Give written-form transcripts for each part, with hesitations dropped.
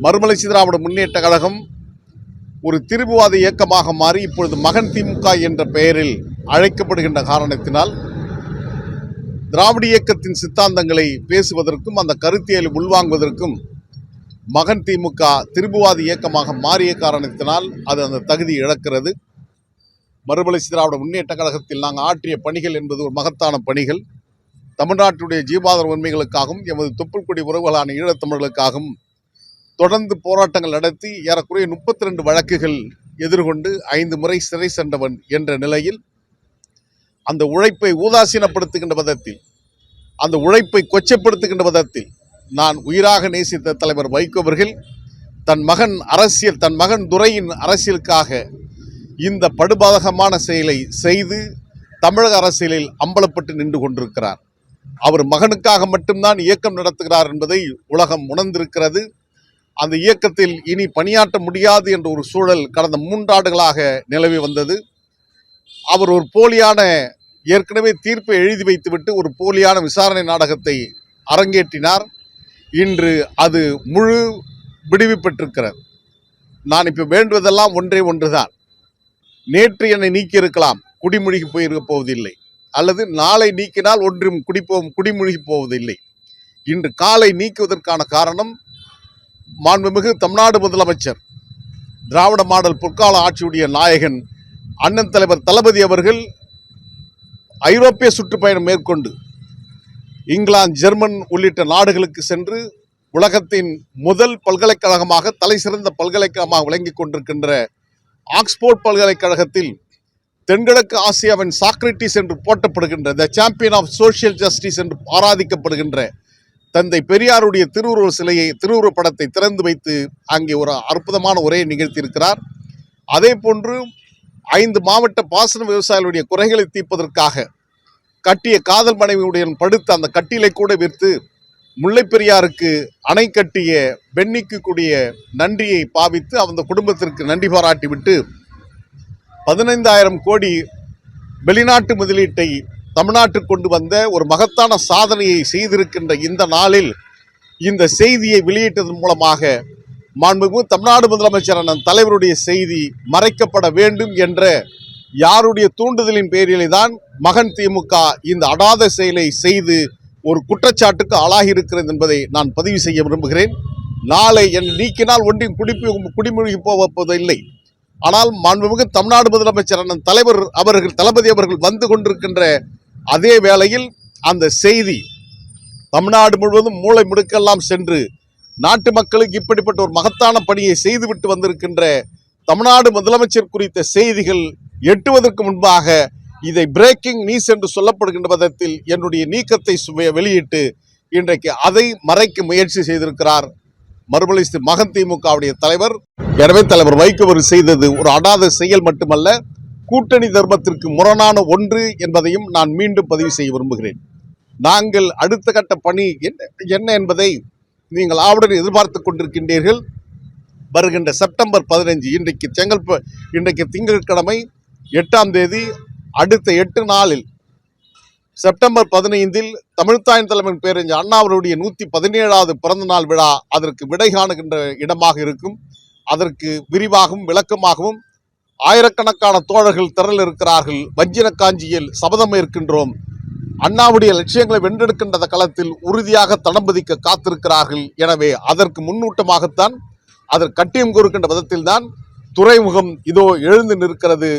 மறுமலர்ச்சி திராவிட முன்னேற்ற கழகம் ஒரு திரிபுவாத இயக்கமாக மாறி இப்பொழுது மகன் திமுக என்ற பெயரில் அழைக்கப்படுகின்ற காரணத்தினால் திராவிட இயக்கத்தின் சித்தாந்தங்களை பேசுவதற்கும் அந்த கருத்தியலை உள்வாங்குவதற்கும் மகன் திமுக திரிபுவாத இயக்கமாக மாறிய காரணத்தினால் அது அந்த தகுதி இழக்கிறது. மறுமலர்ச்சி திராவிட முன்னேற்ற கழகத்தில் நாங்கள் ஆற்றிய பணிகள் என்பது ஒரு மகத்தான பணிகள். தமிழ்நாட்டுடைய ஜீவாதார உரிமைகளுக்காகவும் எமது தொப்புள்கொடி உறவுகளான ஈழத்தமிழர்களுக்காகவும் தொடர்ந்து போராட்டங்கள் நடத்தி ஏறக்குறைய 32 வழக்குகள் எதிர்கொண்டு 5 முறை சிறை சென்றவன் என்ற நிலையில் அந்த உழைப்பை ஊதாசீனப்படுத்துகின்ற விதத்தில், அந்த உழைப்பை கொச்சைப்படுத்துகின்ற விதத்தில் நான் உயிராக நேசித்த தலைவர் வைகோ அவர்கள் தன் மகன் துரையின் அரசியலுக்காக இந்த படுபாதகமான செயலை செய்து தமிழக அரசியலில் அம்பலப்பட்டு நின்று கொண்டிருக்கிறார். அவர் மகனுக்காக மட்டும்தான் இயக்கம் நடத்துகிறார் என்பதை உலகம் உணர்ந்திருக்கிறது. அந்த இயக்கத்தில் இனி பணியாற்ற முடியாது என்ற ஒரு சூழல் கடந்த 3 ஆண்டுகளாக நிலவி வந்தது. அவர் ஒரு போலியான ஏற்கனவே தீர்ப்பை எழுதி வைத்துவிட்டு ஒரு போலியான விசாரணை நாடகத்தை அரங்கேற்றினார். இன்று அது முழு விடுவி பெற்றிருக்கிறது. நான் இப்போ வேண்டுவதெல்லாம் ஒன்றே ஒன்றுதான். நேற்று என்னை நீக்கி இருக்கலாம், குடிமூழ்கி போயிருக்க போவதில்லை. அல்லது நாளை நீக்கினால் ஒன்றும் குடிமூழ்கி போவதில்லை. இன்று காலை நீக்குவதற்கான காரணம் மாண்புமிகு தமிழ்நாடு முதலமைச்சர், திராவிட மாடல் பொற்கால ஆட்சியுடைய நாயகன் அண்ணன் தலைவர் தளபதி அவர்கள் ஐரோப்பிய சுற்றுப்பயணம் மேற்கொண்டு இங்கிலாந்து, ஜெர்மன் உள்ளிட்ட நாடுகளுக்கு சென்று உலகத்தின் முதல் பல்கலைக்கழகமாக, தலை சிறந்த பல்கலைக்கழகமாக விளங்கி கொண்டிருக்கின்ற ஆக்ஸ்போர்ட் பல்கலைக்கழகத்தில் தென்கிழக்கு ஆசியாவின் சாக்ரட்டிஸ் என்று போற்றப்படுகின்ற the champion of social justice என்று ஆராதிக்கப்படுகின்ற தந்தை பெரியாருடைய திருவுருவப் படத்தை திறந்து வைத்து அங்கே ஒரு அற்புதமான உரையை நிகழ்த்தியிருக்கிறார். அதே போன்று 5 மாவட்ட பாசன விவசாயிகளுடைய குறைகளை தீர்ப்பதற்காக கட்டிய காதல் மனைவியுடன் படுத்த அந்த கட்டிலை கூட விற்று முல்லை பெரியாருக்கு அணை கட்டிய பெண்ணிக்கு கூடிய நன்றியை பாவித்து அந்த குடும்பத்திற்கு நன்றி பாராட்டிவிட்டு 15,000 கோடி வெளிநாட்டு முதலீட்டை தமிழ்நாட்டுக்கு கொண்டு வந்த ஒரு மகத்தான சாதனையை செய்திருக்கின்ற இந்த நாளில் இந்த செய்தியை வெளியிட்டதன் மூலமாக மாண்புமிகு தமிழ்நாடு முதலமைச்சரான தலைவருடைய செய்தி மறைக்கப்பட வேண்டும் என்ற யாருடைய தூண்டுதலின் பேரிலே தான் மகன் திமுக இந்த அடாத செயலை செய்து ஒரு குற்றச்சாட்டுக்கு ஆளாகி இருக்கிறது என்பதை நான் பதிவு செய்ய விரும்புகிறேன். நாளை என்னை நீக்கினால் ஒன்றையும் குடிமூழ்கி போவதில்லை. ஆனால் மாண்புமிகு தமிழ்நாடு முதலமைச்சரான தளபதி அவர்கள் வந்து கொண்டிருக்கின்ற அதே வேளையில் அந்த செய்தி தமிழ்நாடு முழுவதும் மூளை முடுக்கெல்லாம் சென்று நாட்டு மக்களுக்கு இப்படிப்பட்ட ஒரு மகத்தான பணியை செய்துவிட்டு வந்திருக்கின்ற தமிழ்நாடு முதலமைச்சர் குறித்த செய்திகள் எட்டுவதற்கு முன்பாக இதை பிரேக்கிங் நியூஸ் என்று சொல்லப்படுகின்ற விதத்தில் என்னுடைய நீக்கத்தை வெளியிட்டு இன்றைக்கு அதை மறைக்க முயற்சி செய்திருக்கிறார் மறுமலர்ச்சி மகன் திமுகவுடைய தலைவர். எனவே தலைவர் வைகோ செய்தது ஒரு அடாத செயல் மட்டுமல்ல, கூட்டணி தர்மத்திற்கு முரணான ஒன்று என்பதையும் நான் மீண்டும் பதிவு செய்ய விரும்புகிறேன். நாங்கள் அடுத்த கட்ட பணி என்ன என்பதை நீங்கள் ஆவலுடன் எதிர்பார்த்து கொண்டிருக்கின்றீர்கள். வருகின்ற செப்டம்பர் 15 இன்றைக்கு திங்கட்கிழமை 8ஆம் தேதி, அடுத்த 8 நாளில் செப்டம்பர் 15 தமிழ்த்தாயின் தலைமையின் பேரறிஞர் அண்ணா அவருடைய 117வது பிறந்த நாள் விழா அதற்கு விடை காணுகின்ற இடமாக இருக்கும். அதற்கு விரிவாகவும் விளக்கமாகவும் ஆயிரக்கணக்கான தோழர்கள் திரள் இருக்கிறார்கள். வஞ்சின காஞ்சியில் சபதம் இருக்கின்றோம். அண்ணாவுடைய லட்சியங்களை வென்றெடுக்கின்ற களத்தில் உறுதியாக தடம் பதிக்க காத்திருக்கிறார்கள். எனவே அதற்கு முன்னூட்டமாகத்தான், அதற்கு கட்டியம் கொடுக்கின்ற விதத்தில் தான் துறைமுகம் இதோ எழுந்து நிற்கிறது,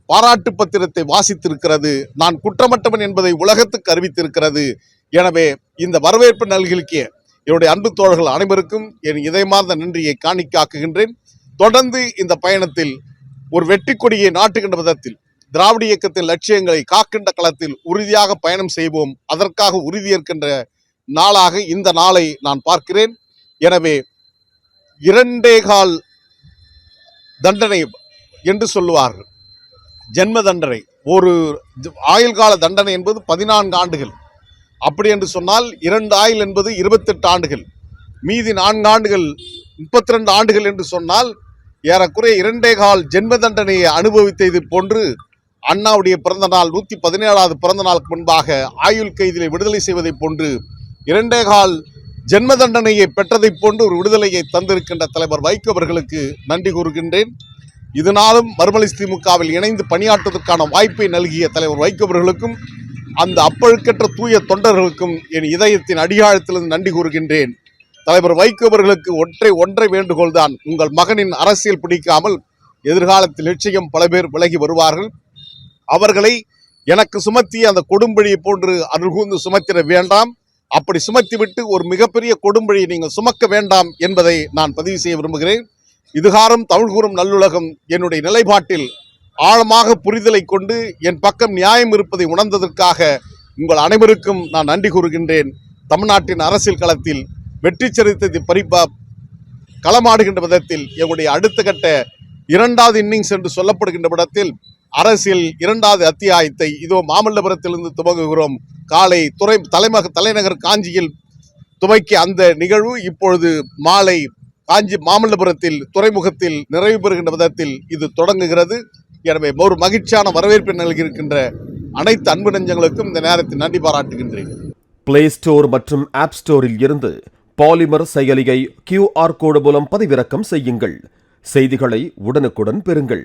பாராட்டு பத்திரத்தை வாசித்திருக்கிறது, நான் குற்றமற்றவன் என்பதை உலகத்துக்கு அறிவித்திருக்கிறது. எனவே இந்த வரவேற்பு நல்கிய என்னுடைய அன்பு தோழர்கள் அனைவருக்கும் என் இதயமார்ந்த நன்றியை காணிக்காக்குகின்றேன். தொடர்ந்து இந்த பயணத்தில் ஒரு வெற்றி கொடியை நாட்டுகின்ற விதத்தில் திராவிட இயக்கத்தின் லட்சியங்களை காக்கின்ற களத்தில் உறுதியாக பயணம் செய்வோம். அதற்காக உறுதியேற்கின்ற நாளாக இந்த நாளை நான் பார்க்கிறேன். எனவே 2.25 தண்டனை என்று சொல்லுவார்கள், ஜென்ம தண்டனை. ஒரு ஆயுள் கால தண்டனை என்பது 14 ஆண்டுகள். அப்படி என்று சொன்னால் 2 ஆயுள் என்பது 28 ஆண்டுகள். மீதி 4 ஆண்டுகள் 32 ஆண்டுகள் என்று சொன்னால் ஏறக்குறைய 2.25 ஜென்ம தண்டனையை அனுபவித்தது போன்று அண்ணாவுடைய பிறந்த நாள் 117வது பிறந்த நாளுக்கு முன்பாக ஆயுள் கைதிலை விடுதலை செய்வதை போன்று 2.25 ஜென்ம தண்டனையை பெற்றதைப் போன்று ஒரு விடுதலையை தந்திருக்கின்ற தலைவர் வைகோ அவர்களுக்கு நன்றி கூறுகின்றேன். இதனாலும் மறுமலர்ச்சி திமுகவில் இணைந்து பணியாற்றுவதற்கான வாய்ப்பை நல்கிய தலைவர் வைகோ அவர்களுக்கும் அந்த அப்பழுக்கற்ற தூய தொண்டர்களுக்கும் என் இதயத்தின் அடியாழத்திலிருந்து நன்றி கூறுகின்றேன். தலைவர் வைகோ அவர்களுக்கு ஒன்றை வேண்டுகோள் தான், உங்கள் மகனின் அரசியல் பிடிக்காமல் எதிர்காலத்தில் நிச்சயம் பல பேர் விலகி வருவார்கள். அவர்களை எனக்கு சுமத்திய அந்த கொடும்பழியை போன்று அருகூர்ந்து சுமத்திட வேண்டாம். அப்படி சுமத்திவிட்டு ஒரு மிகப்பெரிய கொடும்பழியை நீங்கள் சுமக்க வேண்டாம் என்பதை நான் பதிவு செய்ய விரும்புகிறேன். இதுகாரம் தமிழ் கூறும் நல்லுலகம் என்னுடைய நிலைப்பாட்டில் ஆழமாக புரிதலை கொண்டு என் பக்கம் நியாயம் இருப்பதை உணர்ந்ததற்காக உங்கள் அனைவருக்கும் நான் நன்றி கூறுகின்றேன். தமிழ்நாட்டின் அரசியல் களத்தில் வெற்றி சரித்திரத்தை களமாடுகின்ற விதத்தில் எங்களுடைய அடுத்த கட்ட 2வது இன்னிங்ஸ் என்று சொல்லப்படுகின்ற விடத்தில் அரசியல் 2வது அத்தியாயத்தை இதோ மாமல்லபுரத்திலிருந்து துவங்குகிறோம். காலை தலைநகர் காஞ்சியில் துவக்கிய அந்த நிகழ்வு இப்பொழுது மாலை மாமல்லபுரத்தில் துறைமுகத்தில் நிறைவு பெறுகின்ற விதத்தில் இது தொடங்குகிறது. எனவே ஒரு மகிழ்ச்சியான வரவேற்பை நல்கியிருக்கின்ற அனைத்து அன்பு நெஞ்சங்களுக்கும் இந்த நேரத்தில் நன்றி பாராட்டுகின்றேன். பிளே ஸ்டோர் மற்றும் ஆப் ஸ்டோரில் இருந்து பாலிமர் செயலியை QR கோடு மூலம் பதிவிறக்கம் செய்யுங்கள். செய்திகளை உடனுக்குடன் பெறுங்கள்.